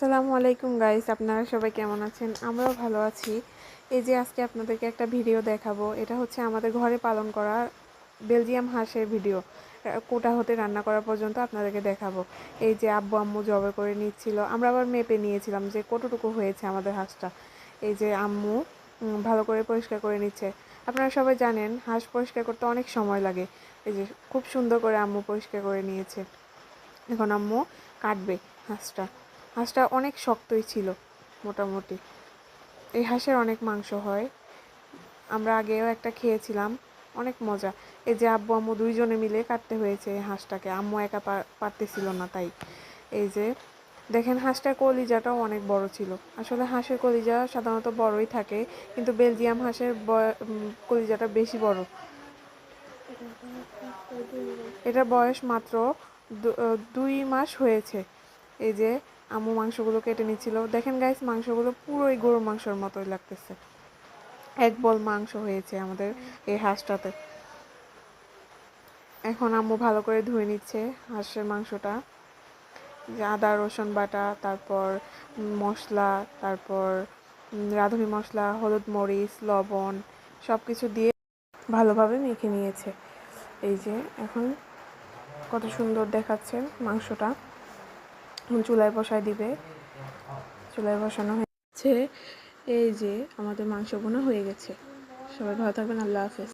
আসসালামু আলাইকুম গাইস, আপনারা সবাই কেমন আছেন? আমরাও ভালো আছি। এই যে আজকে আপনাদেরকে একটা ভিডিও দেখাবো। এটা হচ্ছে আমাদের ঘরে পালন করা বেলজিয়াম হাঁসের ভিডিও। কোটা হতে রান্না করা পর্যন্ত আপনাদেরকে দেখাবো। এই যে আব্বু আম্মু জবে করে নিচ্ছিল, আমরা আবার মেপে নিয়েছিলাম যে কতটুকু হয়েছে আমাদের হাঁসটা। এই যে আম্মু ভালো করে পরিষ্কার করে নিচ্ছে। আপনারা সবাই জানেন হাঁস পরিষ্কার করতে অনেক সময় লাগে। এই যে খুব সুন্দর করে আম্মু পরিষ্কার করে নিয়েছে। এখন আম্মু কাটবে হাঁসটা। হাঁসটা অনেক শক্তই ছিল মোটামুটি। এই হাঁসের অনেক মাংস হয়, আমরা আগেও একটা খেয়েছিলাম, অনেক মজা। এই যে আব্বু আম্মু দুইজনে মিলে কাটতে হয়েছে এই হাঁসটাকে, আম্মু একা পারতেছিল না তাই। এই যে দেখেন হাঁসটার কলিজাটাও অনেক বড় ছিল। আসলে হাঁসের কলিজা সাধারণত বড়ই থাকে, কিন্তু বেলজিয়াম হাঁসের কলিজাটা বেশি বড়। এটার বয়স মাত্র 2 মাস হয়েছে। এই যে আম্মু মাংসগুলো কেটে নিচ্ছিল। দেখেন গাইস, মাংসগুলো পুরোই গরুর মাংসের মতোই লাগতেছে। এক বল মাংস হয়েছে আমাদের এই হাঁসটাতে। এখন আম্মু ভালো করে ধুয়ে নিচ্ছে হাঁসের মাংসটা। যে আদা রসুন বাটা, তারপর মশলা, তারপর রাঁধুনি মশলা, হলুদ মরিচ লবণ সব কিছু দিয়ে ভালোভাবে মেখে নিয়েছে। এই যে এখন কত সুন্দর দেখাচ্ছে মাংসটা। চুলায় বসায় দিবে। চুলায় বসানো হয়েছে। এই যে আমাদের মাংস বোনা হয়ে গেছে। সবাই ভালো থাকবেন। আল্লাহ হাফেজ।